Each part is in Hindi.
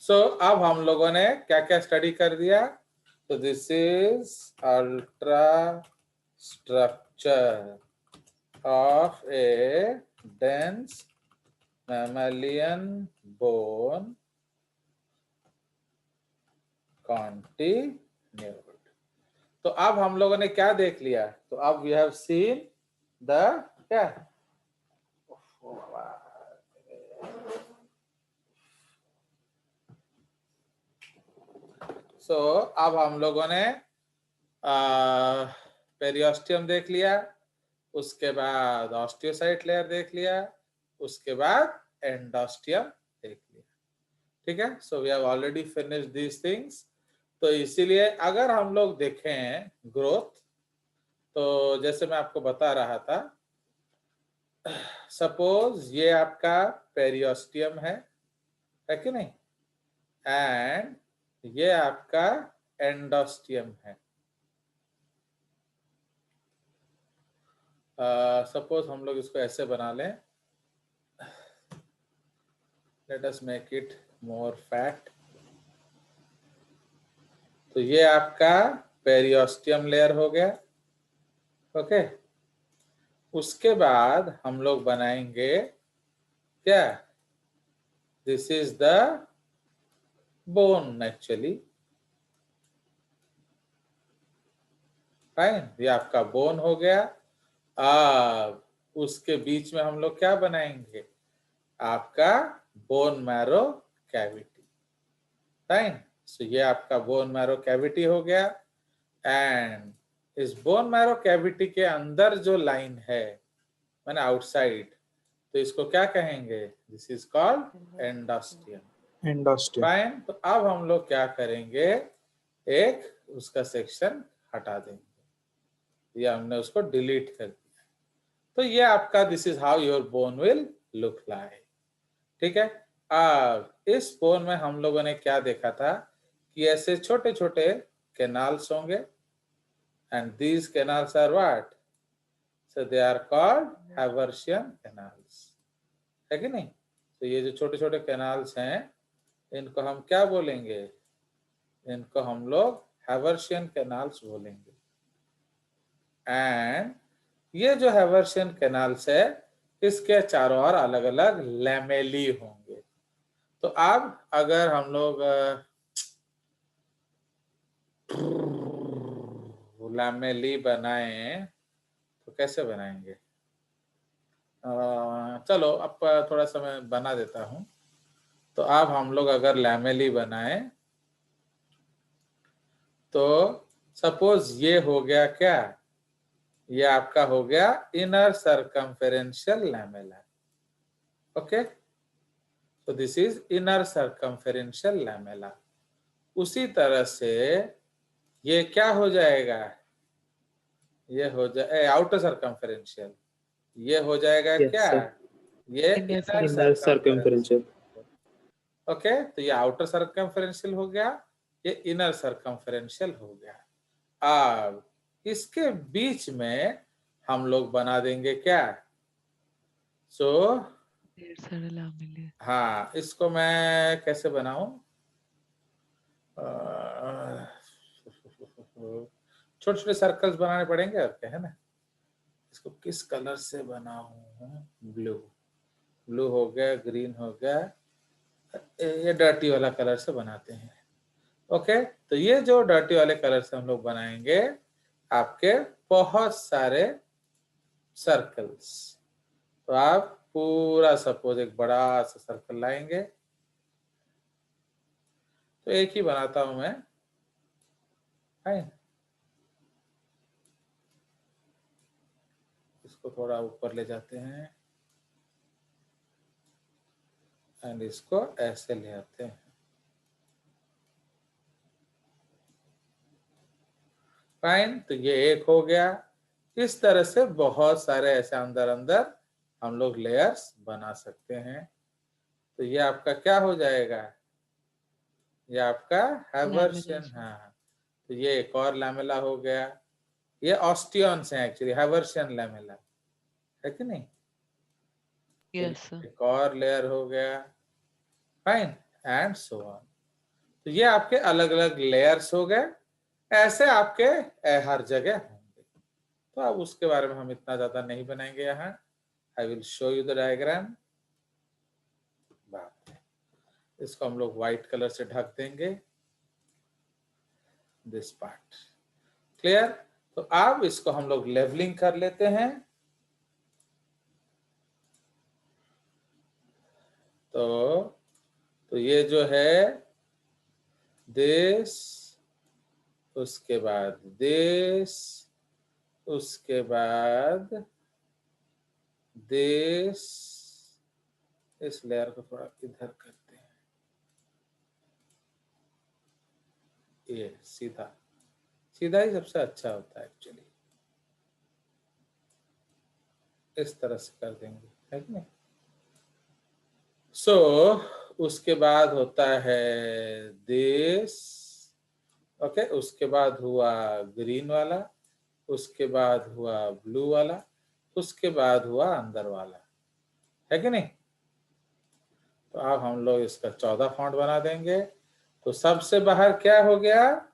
सो अब हम लोगों ने क्या क्या स्टडी कर दिया? तो this is ultra structure of A dense mammalian bone continued. तो अब हम लोगों ने क्या देख लिया? तो अब वी हैव सीन द क्या अब हम लोगों ने पेरियोस्टियम देख लिया, उसके बाद ऑस्टियोसाइट लेयर देख लिया, उसके बाद एंडोस्टियम देख लिया। ठीक है, so we have already finished these things. तो इसीलिए अगर हम लोग देखें ग्रोथ, तो जैसे मैं आपको बता रहा था, सपोज ये आपका पेरियोस्टियम है कि नहीं, एंड ये आपका एंडोस्टियम है। सपोज हम लोग इसको ऐसे बना लें, let us make it more fat. तो ये आपका पेरियोस्टियम लेयर हो गया। ओके, उसके बाद हम लोग बनाएंगे क्या, this is the bone actually, fine, ये आपका बोन हो गया। अब उसके बीच में हम लोग क्या बनाएंगे, आपका बोन मैरो कैविटी, फाइन। सो ये आपका बोन मैरो कैविटी हो गया, एंड इस बोन मैरो कैविटी के अंदर जो लाइन है मैंने आउटसाइड, तो इसको क्या कहेंगे, दिस इज कॉल्ड एंडोस्टियम। एंडोस्टियम। फाइन, तो अब हम लोग क्या करेंगे, एक उसका सेक्शन हटा देंगे, या हमने उसको डिलीट कर दिया। तो ये आपका this is how your bone will look like. ठीक है, अब इस बोन में हम लोगों ने क्या देखा था कि ऐसे छोटे छोटे कैनाल्स होंगे, and these canals are what, so they are called Haversian canals, है कि नहीं। तो ये जो छोटे छोटे कैनाल्स हैं, इनको हम क्या बोलेंगे, इनको हम लोग हैवर्शियन कैनाल्स बोलेंगे। एंड ये जो हैवर्शियन कैनाल्स है, इसके चारों ओर अलग अलग लैमेली होंगे। तो अब अगर हम लोग लैमेली बनाएं तो कैसे बनाएंगे, चलो अब थोड़ा सा मैं बना देता हूं। तो अब हम लोग अगर लैमेली बनाएं, तो सपोज ये हो गया क्या, ये आपका हो गया इनर सर्कमफेरेंशियल लैमेला। ओके, तो this is inner circumferential lamella. उसी तरह से ये क्या हो जाएगा, ये हो जाए आउटर सर्कमफेरेंशियल, ये हो जाएगा Yes, क्या, sir. ये Inner inner Inner सर्कमफेरेंशियल। circumferential. Okay, तो ये आउटर सर्कमफेरेंशियल हो गया, ये इनर सर्कमफेरेंशियल हो गया। अब इसके बीच में हम लोग बना देंगे क्या, सो ढेर सारा लामेले। हाँ, इसको मैं कैसे बनाऊं, छोटे छोटे सर्कल्स बनाने पड़ेंगे और क्या, है ना। इसको किस कलर से बनाऊं, ब्लू, ब्लू हो गया, ग्रीन हो गया, ये डर्टी वाला कलर से बनाते हैं। ओके, तो ये जो डर्टी वाले कलर से हम लोग बनाएंगे आपके बहुत सारे सर्कल्स। तो आप पूरा सपोज एक बड़ा सा सर्कल लाएंगे, तो एक ही बनाता हूं मैं, फाइन। इसको थोड़ा ऊपर ले जाते हैं, एंड इसको ऐसे ले आते हैं, फाइन। तो ये एक हो गया। इस तरह से बहुत सारे ऐसे अंदर अंदर हम लोग लेयर्स बना सकते हैं। तो ये आपका क्या हो जाएगा, ये आपका हैवर्शियन, हाँ, तो ये एक और लैमेला हो गया। ये ऑस्टियंस हैं एक्चुअली, हैवर्शियन लैमेला, है कि नहीं। Yes sir. एक और लेयर हो गया, फाइन, एंड सो ऑन। तो ये आपके अलग अलग लेयर्स हो गए, ऐसे आपके हर जगह होंगे। तो अब उसके बारे में हम इतना ज्यादा नहीं बनाएंगे यहाँ। I will show you the diagram. इसको हम लोग व्हाइट कलर से ढक देंगे, दिस पार्ट। क्लियर? तो अब इसको हम लोग लेवलिंग कर लेते हैं। तो ये जो है दिस, उसके बाद दिस, उसके बाद दिस, इस लेयर को थोड़ा इधर करते हैं, ये सीधा सीधा ही सबसे अच्छा होता है एक्चुअली। इस तरह से कर देंगे, है कि नहीं? सो उसके बाद होता है दिस, ओके। उसके बाद हुआ ग्रीन वाला, उसके बाद हुआ ब्लू वाला, उसके बाद हुआ अंदर वाला, है कि नहीं? तो अब हम लोग इसका 14 फॉन्ट बना देंगे। तो सबसे बाहर क्या हो गया?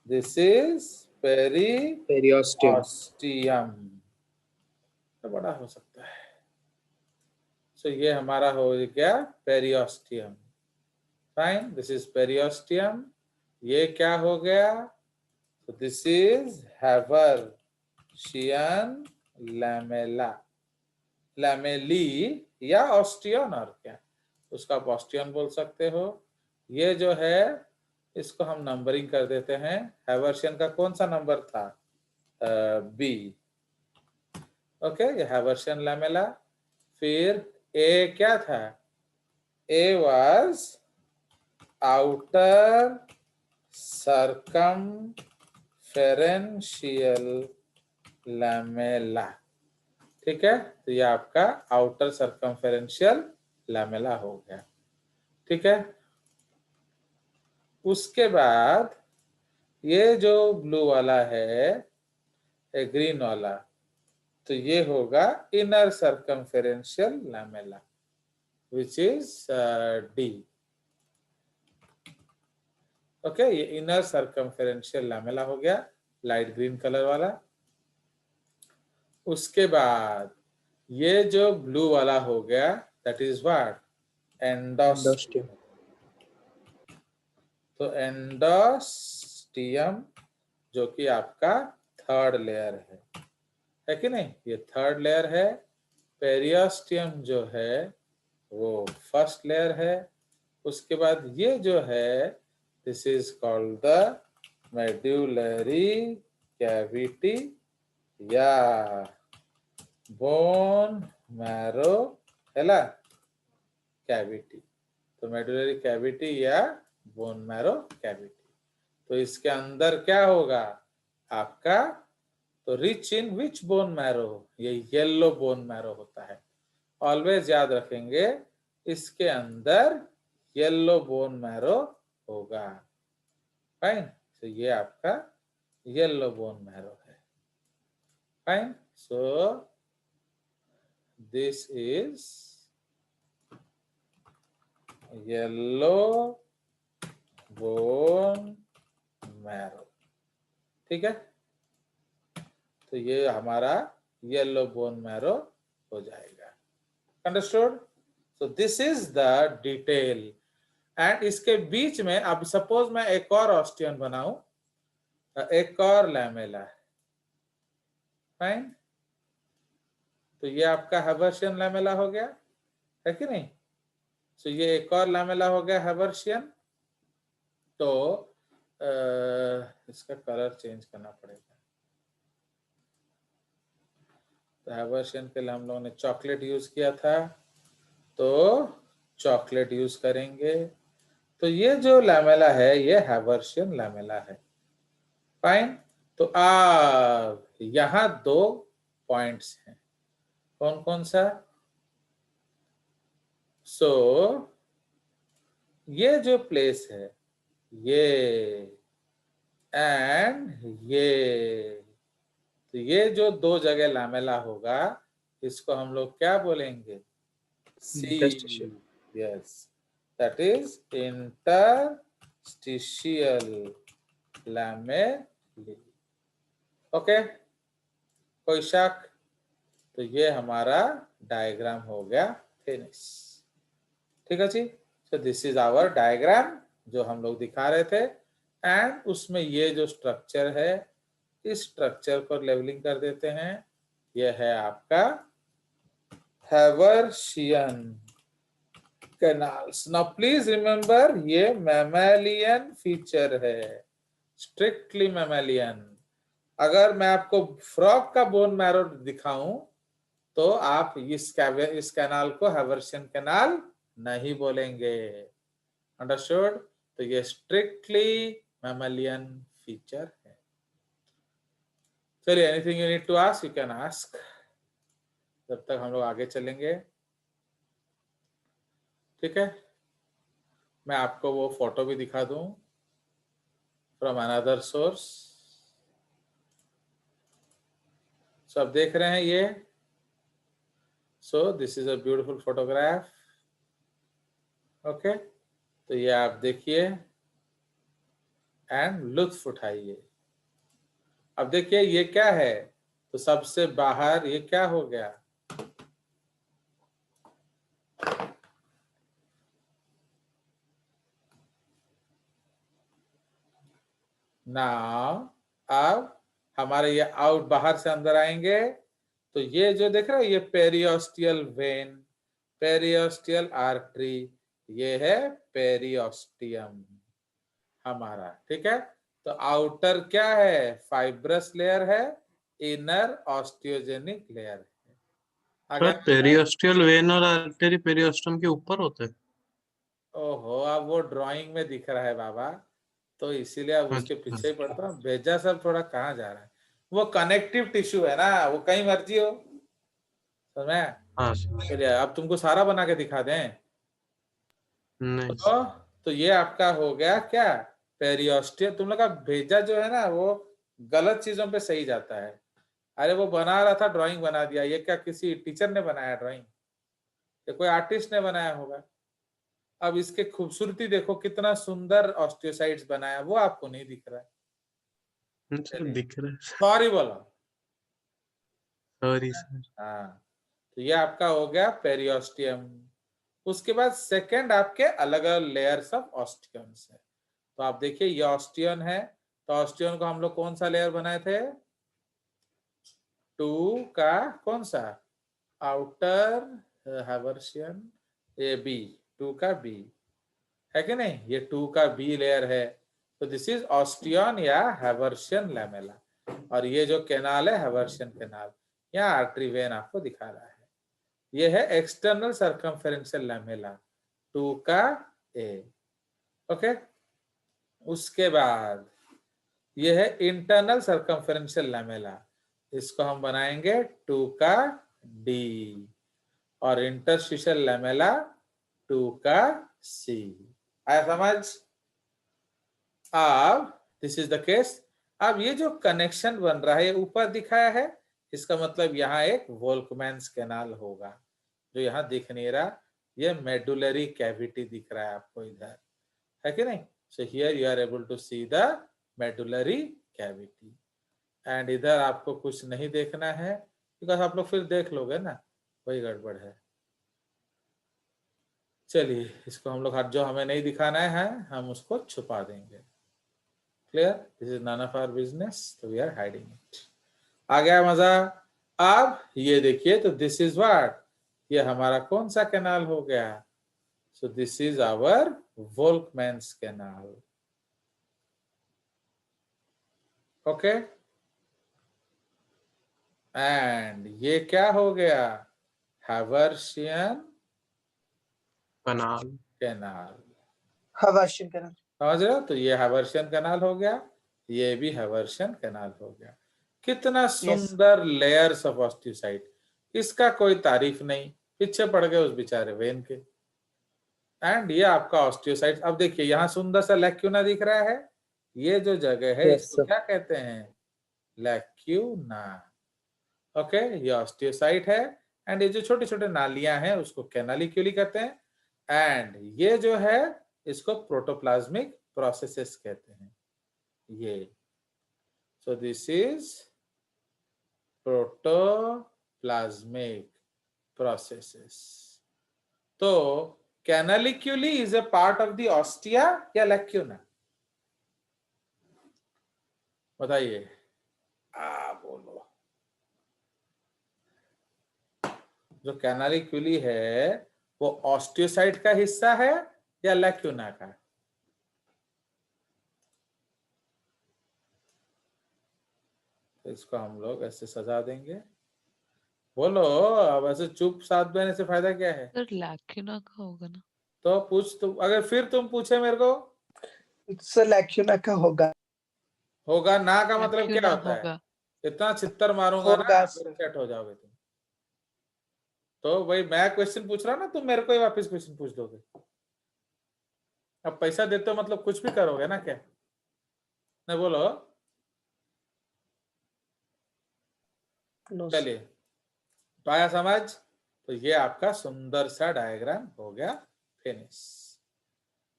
This is periosteum. तो बड़ा हो सकता है। सो ये हमारा हो गया periosteum. Fine, this is periosteum. ये क्या हो गया? तो this is Haversian lamella, lamellae या ऑस्टियन, और क्या उसका आप ऑस्टियन बोल सकते हो। ये जो है इसको हम नंबरिंग कर देते हैं। हैवर्शियन का कौन सा नंबर था? बी। ओके, ये हैवर्शियन लैमेला। फिर ए क्या था? A was outer circumferential lamella. ठीक है, तो ये आपका आउटर सर्कमफेरेंशियल लैमेला हो गया। ठीक है, उसके बाद ये जो ब्लू वाला है, ग्रीन वाला, तो ये होगा inner circumferential lamella, which is D. Okay, ये इनर सर्कमफेरेंशियल लैमेला हो गया, लाइट ग्रीन कलर वाला। उसके बाद ये जो ब्लू वाला हो गया, दैट इज व्हाट? एंडोस्टियम। तो एंडोस्टियम जो कि आपका थर्ड लेयर है कि नहीं? ये थर्ड लेयर है। पेरिओस्टियम जो है वो फर्स्ट लेयर है। उसके बाद ये जो है, this is called the medullary cavity या बोन मैरो हैला कैविटी। तो मेडुलरी कैविटी या बोन मैरो कैविटी। तो इसके अंदर क्या होगा आपका? तो rich in which bone marrow? ये येलो बोन मैरो होता है। ऑलवेज याद रखेंगे, इसके अंदर येलो बोन मैरो होगा। फाइन, तो ये आपका येलो बोन मैरो है। Fine, so this is yellow bone marrow. ठीक है, तो ये हमारा येलो बोन मैरो हो जाएगा। Understood? So this is the detail. And इसके बीच में अब सपोज मैं एक और ऑस्टियन बनाऊं, एक और लैमेला। फाइन, तो ये आपका हैवर्शियन लैमेला हो गया, है कि नहीं? सो ये एक और लैमेला हो गया हैवर्शियन। तो इसका कलर चेंज करना पड़ेगा। तो हैवर्शियन के लिए हम लोगों ने चॉकलेट यूज किया था, तो चॉकलेट यूज करेंगे। तो ये जो लैमेला है ये हैवर्शियन लैमेला है। फाइन, तो अब यहां दो पॉइंट्स हैं, कौन कौन सा? सो ये जो प्लेस है, ये एंड ये, तो ये जो दो जगह लैमेला होगा, इसको हम लोग क्या बोलेंगे? C. Yes, that is interstitial interstitial lamellae. Okay, कोई शक? तो ये हमारा डायग्राम हो गया फिनिश। ठीक है जी। So this is our diagram जो हम लोग दिखा रहे थे, एंड उसमें ये जो स्ट्रक्चर है, इस स्ट्रक्चर को लेवलिंग कर देते हैं। ये है आपका Haversian canals. Now please remember, ये मैमेलियन फीचर है, स्ट्रिक्टली मैमेलियन। अगर मैं आपको फ्रॉग का बोन मैरो दिखाऊं तो आप इस कैनाल को हैवर्शियन कैनाल नहीं बोलेंगे। अंडरस्टूड? तो ये स्ट्रिक्टली मैमेलियन फीचर है। चलिए, anything you need to ask you can ask, जब तक हम लोग आगे चलेंगे। ठीक है, मैं आपको वो फोटो भी दिखा दूं फ्रॉम अनदर सोर्स। सब देख रहे हैं ये? So this is a beautiful photograph. Okay, तो ये आप देखिए एंड लुत्फ उठाइए। अब देखिए ये क्या है, तो सबसे बाहर ये क्या हो गया, नाउ अब हमारे ये आउट बाहर से अंदर आएंगे, तो ये जो देख रहे हो ये पेरियोस्टियल वेन, पेरियोस्टियल आर्टरी, ये है पेरियोस्टियम हमारा। ठीक है, तो आउटर क्या है, फाइब्रस लेयर है, इनर ऑस्टियोजेनिक लेयर है। आगे पेरियोस्टियल वेन और आर्टरी पेरियोस्टम के ऊपर होते हैं। ओहो, अब वो ड्राइंग में दिख रहा है बाबा, तो इसीलिए अब उसके पीछे ही पड़ता हूँ। भेजा सब थोड़ा कहाँ जा रहा है, वो कनेक्टिव टिश्यू है ना, वो कहीं मर्जी हो। समझ में? हाँ चलिए, अब तुमको सारा बना के दिखा दें। नहीं तो ये आपका हो गया क्या, पेरियोस्टियल। तुम लोग का भेजा जो है ना वो गलत चीजों पे सही जाता है। अरे वो बना रहा था, ड्राइंग बना दिया। ये क्या किसी टीचर ने बनाया ड्राइंग? ये कोई आर्टिस्ट ने बनाया होगा। अब इसके खूबसूरती देखो, कितना सुंदर ऑस्टियोसाइट्स बनाया, वो आपको नहीं दिख रहा है। सर दिख रहा है। सॉरी बोलो। Sorry sir. हाँ, तो ये आपका हो गया पेरियोस्टियम। उसके बाद सेकंड आपके अलग अलग लेयर्स ऑफ ऑस्टियम्स है। तो आप देखिए ये ऑस्टियन है, तो ऑस्टियन को हम लोग कौन सा लेयर बनाए थे, 2 का कौन सा, आउटर हैवर्शियन, ए बी, 2 का बी है कि नहीं, ये 2 का बी लेयर है। तो दिस इज ऑस्टियन या हैवर्शियन लैमेला, और ये जो कैनाल है हैवर्शियन कैनाल, यहाँ आर्टरी वेन आपको दिखा रहा है। ये है एक्सटर्नल सर्कमफेरेंशियल लैमेला, 2 का ए। ओके, उसके बाद ये है इंटरनल सर्कमफेरेंशियल लैमेला, इसको हम बनाएंगे 2 का डी, और इंटरस्टिशियल लैमेला 2 का सी। आया समझ? अब दिस इज द केस। अब ये जो कनेक्शन बन रहा है, ये ऊपर दिखाया है, इसका मतलब यहाँ एक वोल्कमैन्स कैनाल होगा, जो यहाँ दिख नहीं रहा। ये मेडुलरी कैविटी दिख रहा है आपको इधर, है कि नहीं? So here you are able to see the medullary cavity, and इधर आपको कुछ नहीं देखना है, बिकॉज आप लोग फिर देख लोगे ना, वही गड़बड़ है। चलिए, इसको हम लोग जो हमें नहीं दिखाना है हम उसको छुपा देंगे। Clear? This is none of our business, तो वी आर हाइडिंग इट। आ गया मजा? अब ये देखिए, तो दिस इज व्हाट, ये हमारा कौन सा कैनाल हो गया, so this is our Volkmann's canal. Okay, and ये क्या हो गया, Haversian canal. Canal. Haversian canal, समझ रहे हो? तो ये हैवर्शियन कैनाल हो गया, ये भी हैवर्शियन कैनाल हो गया। कितना सुंदर लेयर्स ऑफ ऑस्टियोसाइट, इसका कोई तारीफ नहीं, पीछे पड़ गए उस बेचारे वेन के। एंड ये आपका ऑस्टियोसाइट। अब देखिए यहाँ सुंदर सा लैक्यूना दिख रहा है, ये जो जगह है इसको क्या कहते हैं, लैक्यूना। ओके, ये ऑस्टियोसाइट है, एंड ये जो छोटे छोटे नालियां हैं उसको कैनालिक्यूली कहते हैं, एंड ये जो है इसको प्रोटोप्लाज्मिक प्रोसेसेस कहते हैं ये। So this is protoplasmic processes. तो canaliculi is a part of the ostia या लैक्यूना? बताइए, बोलो। जो कैनालिक्यूली है वो ऑस्टियोसाइट का हिस्सा है या लैक्यूना का? तो इसको हम लोग ऐसे सजा देंगे। बोलो, अब ऐसे चुप साथ बहने से फायदा क्या है? सर लैक्यूना का होगा ना? तो पूछ, तुम अगर फिर तुम पूछे मेरे को, सर लैक्यूना का होगा। होगा ना का मतलब क्या लैक्यूना होता है? होगा। इतना चित्तर मारूंगा ना, होगा फिर सर। सेट हो जाओगे तुम। तो भाई मैं क्वेश्चन पूछ रहा हूँ ना, तुम मेरे को ही वापस क्वेश्चन पूछ दोगे। अब पैसा देते हो मतलब कुछ भी करोगे ना क्या? नहीं बोलो। नो चलिए, तो आया समझ? तो ये आपका सुंदर सा डायग्राम हो गया फिनिश।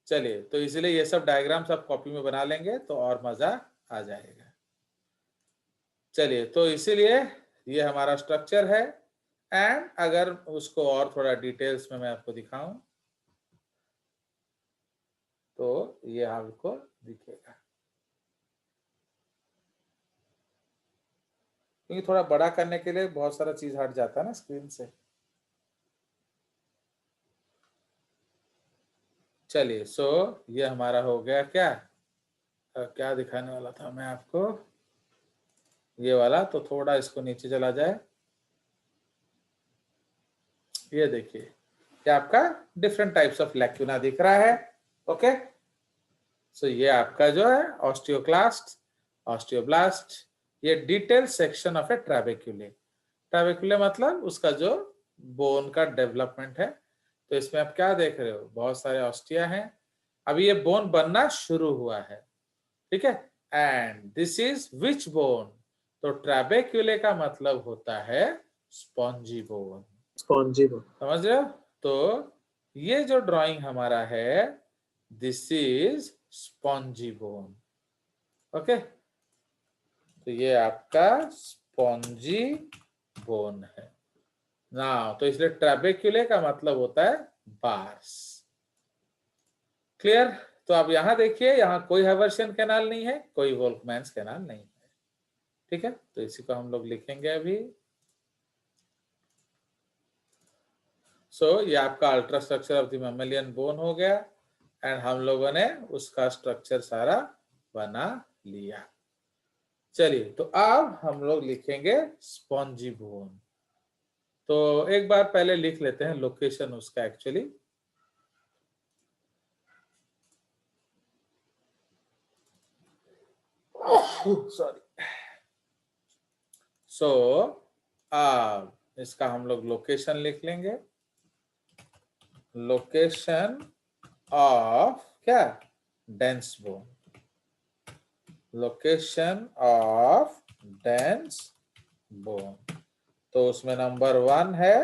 चलिए, तो इसलिए ये सब डायग्राम्स आप कॉपी में बना लेंगे तो और मजा आ जाएगा। चलिए, तो इसीलिए ये हमारा स्ट्रक्चर है। एंड अगर उसको और थोड़ा डिटेल्स में मैं आपको दिखाऊं तो ये आपको दिखेगा, क्योंकि थोड़ा बड़ा करने के लिए बहुत सारा चीज हट जाता है ना स्क्रीन से। चलिए, सो ये हमारा हो गया क्या? क्या दिखाने वाला था मैं आपको? ये वाला। तो थोड़ा इसको नीचे चला जाए। ये देखिए, ये आपका डिफरेंट टाइप्स ऑफ लैक्यूना दिख रहा है। ओके, सो ये आपका जो है ऑस्टियोक्लास्ट, ऑस्टियोब्लास्ट, ये डिटेल सेक्शन ऑफ ए ट्रैबेक्यूले। ट्रैबेक्यूले मतलब उसका जो बोन का डेवलपमेंट है। तो इसमें आप क्या देख रहे हो? बहुत सारे ऑस्टिया हैं। अभी ये बोन बनना शुरू हुआ है, ठीक है। And this is which bone? तो ट्रैबेक्यूले का मतलब होता है स्पॉन्जी बोन। Spongy bone. समझ रहे हो? तो ये जो ड्राइंग हमारा है, this is spongy bone. Okay, तो ये आपका स्पॉन्जी बोन है ना। तो इसलिए ट्रैबेक्यूले का मतलब होता है बार्स। क्लियर? तो अब यहां देखिए, यहां कोई हैवर्शियन कैनाल नहीं है, कोई वोल्कमैन्स कैनाल नहीं है, ठीक है। तो इसी को हम लोग लिखेंगे अभी। सो ये आपका ultra structure of the mammalian bone हो गया। एंड हम लोगों ने उसका स्ट्रक्चर सारा बना लिया। चलिए, तो अब हम लोग लिखेंगे स्पॉन्जी बोन। तो एक बार पहले लिख लेते हैं लोकेशन उसका एक्चुअली। सॉरी। सो अब इसका हम लोग लोकेशन लिख लेंगे। लोकेशन ऑफ क्या? Dense bone. Location of dense bone. तो उसमें नंबर 1 है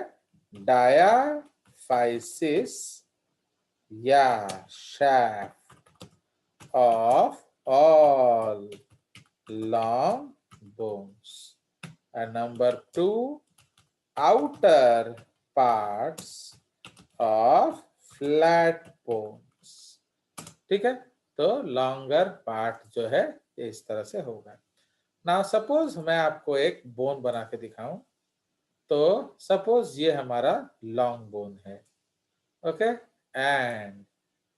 डायाफाइसिस या shaft of all long bones, and number 2 outer parts of flat bones. ठीक है, तो लॉन्गर पार्ट जो है इस तरह से होगा। नाउ सपोज मैं आपको एक बोन बना के दिखाऊं। तो सपोज ये हमारा लॉन्ग बोन है, ओके। एंड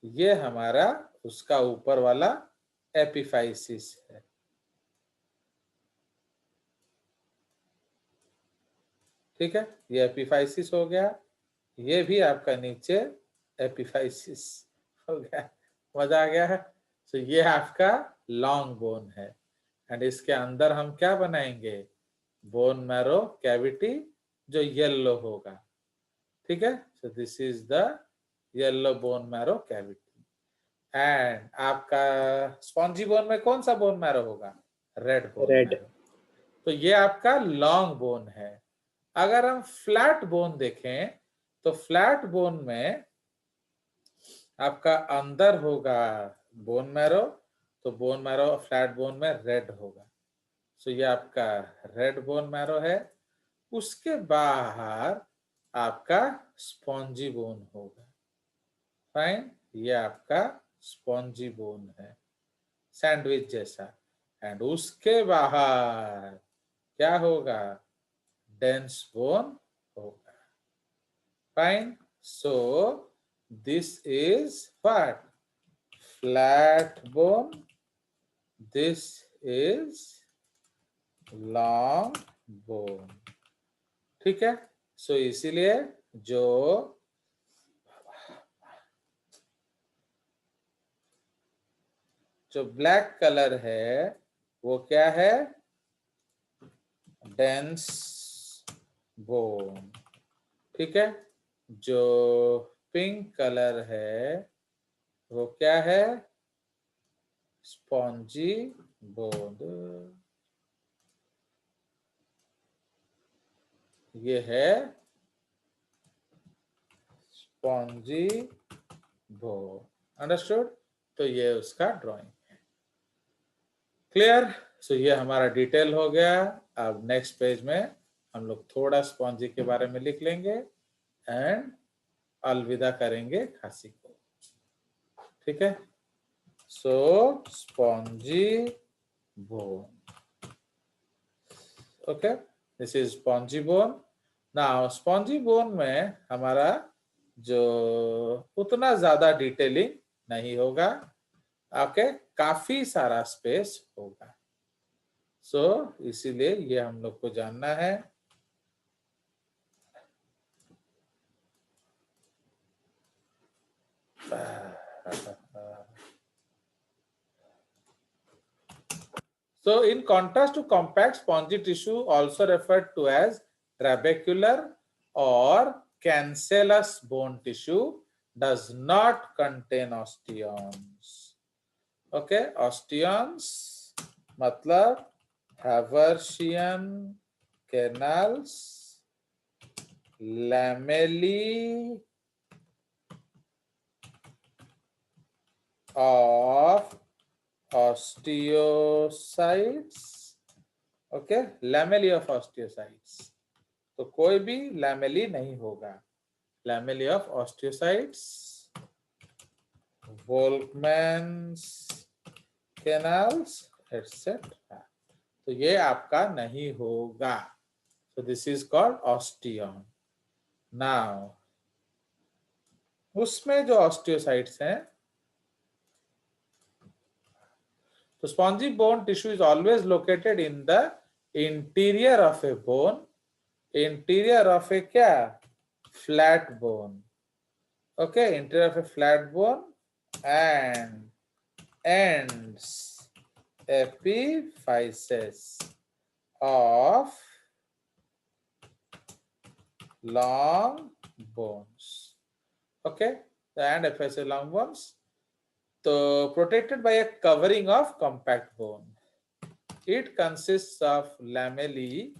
ये हमारा उसका ऊपर वाला एपिफाइसिस है। ठीक है, ये एपिफाइसिस हो गया। ये भी आपका नीचे एपिफाइसिस हो गया। मजा आ गया है? तो ये आपका लॉन्ग बोन है। एंड इसके अंदर हम क्या बनाएंगे? बोन मैरो कैविटी जो येलो होगा। ठीक है, so this is the yellow bone marrow cavity. And आपका स्पॉन्जी बोन में कौन सा बोन मैरो होगा? Red bone red. मैरो। तो ये आपका लॉन्ग बोन है। अगर हम फ्लैट बोन देखें तो फ्लैट बोन में आपका अंदर होगा बोन मैरो, तो बोन मैरो फ्लैट बोन में रेड होगा। सो ये आपका रेड बोन मैरो है। उसके बाहर आपका स्पॉन्जी बोन होगा। फाइन, ये आपका स्पॉन्जी बोन है, सैंडविच जैसा। एंड उसके बाहर क्या होगा? डेंस बोन होगा। Fine, so this is what? Flat bone, this is long bone. ठीक है, सो इसीलिए जो ब्लैक कलर है वो क्या है? Dense bone. ठीक है, जो पिंक कलर है वो क्या है? Spongy bone. ये है स्पॉन्जी बोन। अंडरस्टूड? तो ये उसका ड्राइंग है। क्लियर? सो ये हमारा डिटेल हो गया। अब नेक्स्ट पेज में हम लोग थोड़ा स्पॉन्जी के बारे में लिख लेंगे एंड अलविदा करेंगे खांसी को। ठीक है, so spongy bone. Okay, this is spongy bone. Now spongy bone में हमारा जो उतना ज्यादा डिटेलिंग नहीं होगा, ओके, काफी सारा स्पेस होगा। सो इसीलिए ये हम लोग को जानना है। So in contrast to compact, spongy tissue, also referred to as trabecular or cancellous bone tissue, does not contain osteons. Okay, osteons मतलब Haversian canals, lamellae of osteocytes. Okay, lamellae of osteocytes, तो कोई भी लैमेली नहीं होगा। Lamellae of osteocytes, Volkmann's canals etcetera, तो ये आपका नहीं होगा। So this is called osteon. Now उसमें जो ऑस्टियोसाइट्स हैं, तो spongy bone tissue is always located in the interior of a bone. Interior of a क्या? Flat bone. Okay, interior of a flat bone and ends epiphysis of long bones. Okay, the end epiphysis of long bones. So protected by a covering of compact bone. It consists of lamellae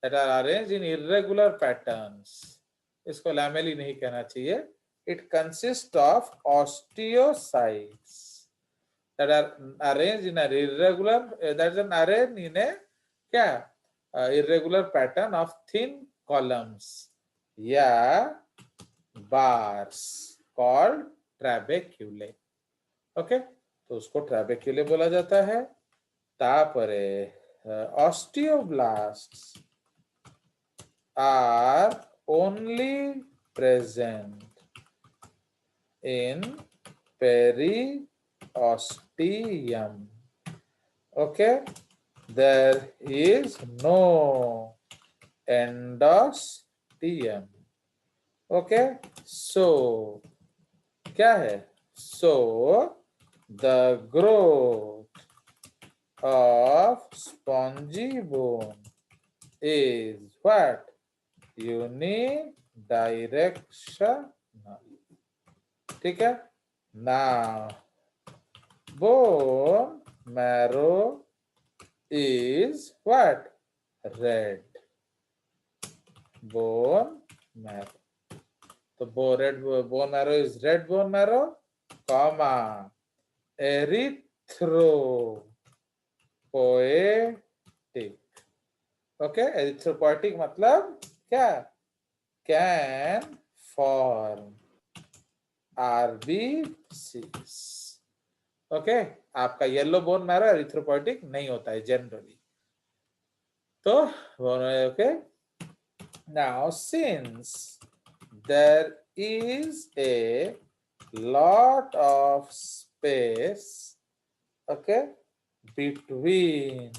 that are arranged in irregular patterns. इसको lamellae नहीं कहना चाहिए. It consists of osteocytes that are arranged in an irregular, that is an arranged in a क्या? Irregular pattern of thin columns या bars called trabeculae. ओके, तो उसको ट्रैबेक्यूले बोला जाता है। तापरे osteoblasts are only present in periosteum. Okay, there is no endosteum. Okay, so क्या है? So the growth of spongy bone is what? Unidirectional. ठीक है? Now bone marrow is what? Red. Bone marrow. So red bone marrow is red bone marrow, comma, एरिथ्रोपोएटिक। Okay, एरिथ्रोपोएटिक मतलब क्या? Can form RBCs। ओके, आपका येलो बोन मैरो एरिथ्रोपोएटिक नहीं होता है जनरली। तो okay, now since there is a lot of space, okay, between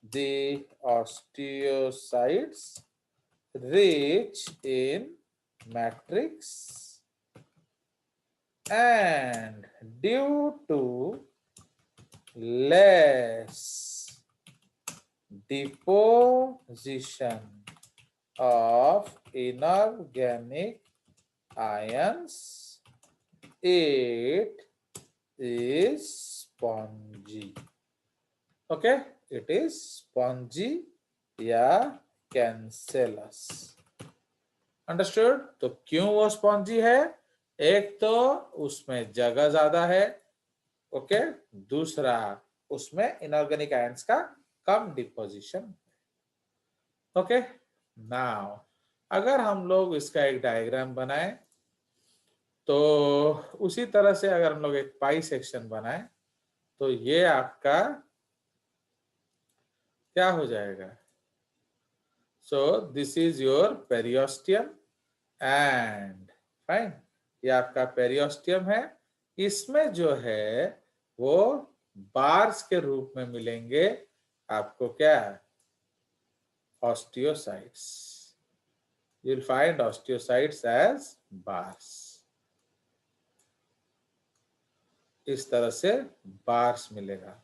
the osteocytes rich in matrix, and due to less deposition of inorganic ions, it is spongy. Okay, it is spongy या cancellous. Understood? तो क्यों वो spongy है? एक तो उसमें जगह ज्यादा है, ओके, दूसरा उसमें इनऑर्गेनिक आयंस का कम डिपोजिशन। ओके, नाउ अगर हम लोग इसका एक डायग्राम बनाएं, तो उसी तरह से अगर हम लोग एक पाई सेक्शन बनाएं, तो ये आपका क्या हो जाएगा? सो this is your periosteum and fine, ये आपका पेरियोस्टियम है। इसमें जो है वो बार्स के रूप में मिलेंगे आपको क्या? osteocytes. You'll find osteocytes as bars. इस तरह से बार्स मिलेगा।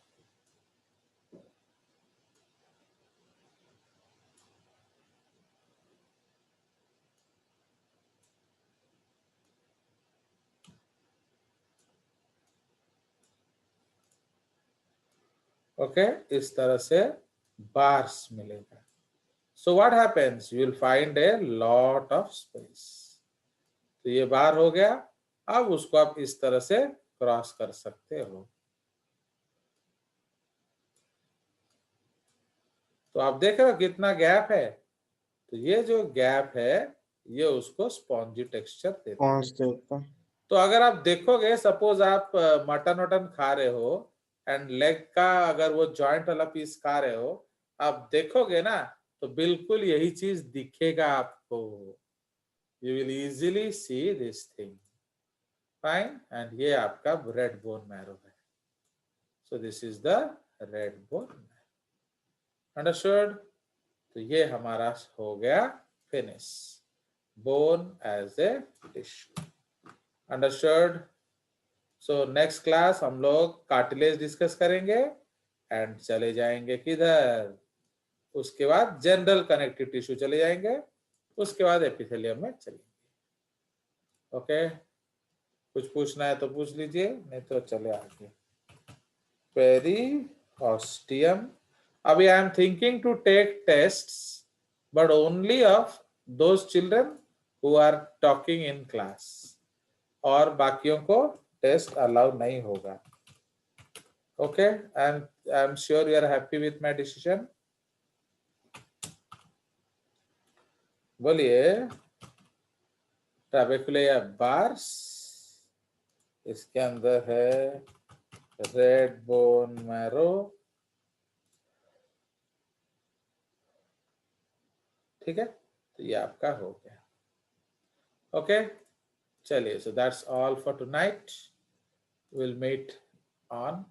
ओके, इस तरह से बार्स मिलेगा। So what happens? You will find a lot of space. तो ये बार हो गया। अब उसको आप इस तरह से क्रॉस कर सकते हो। तो आप देख रहे हो कितना गैप है। तो ये जो गैप है ये उसको स्पॉन्जी टेक्सचर देता है। तो अगर आप देखोगे, सपोज आप मटन वटन खा रहे हो एंड लेग का अगर वो जॉइंट वाला पीस खा रहे हो, आप देखोगे ना तो बिल्कुल यही चीज दिखेगा आपको। You will easily see this thing, fine. And ये आपका रेड बोन मैरो है। So this is the red bone marrow. Understood? तो ये हमारा हो गया finish, bone as a tissue. Understood? So next class हम लोग कार्टिलेज डिस्कस करेंगे एंड चले जाएंगे किधर? उसके बाद जनरल कनेक्टिव टिश्यू चले जाएंगे, उसके बाद एपिथेलियम में चलेंगे। ओके, कुछ पूछना है तो पूछ लीजिए, नहीं तो चले आगे। पेरिओस्टियम। अभी I am thinking to take tests but only of those children who are talking in class, और बाकियों को टेस्ट अलाउ नहीं होगा। Okay, I am sure you are happy with my decision. बोलिए। ट्रैबेकुलेया बार्स, इसके अंदर है रेड बोन मैरो, ठीक है। तो ये आपका हो गया। ओके, चलिए, so that's all for tonight. Will meet on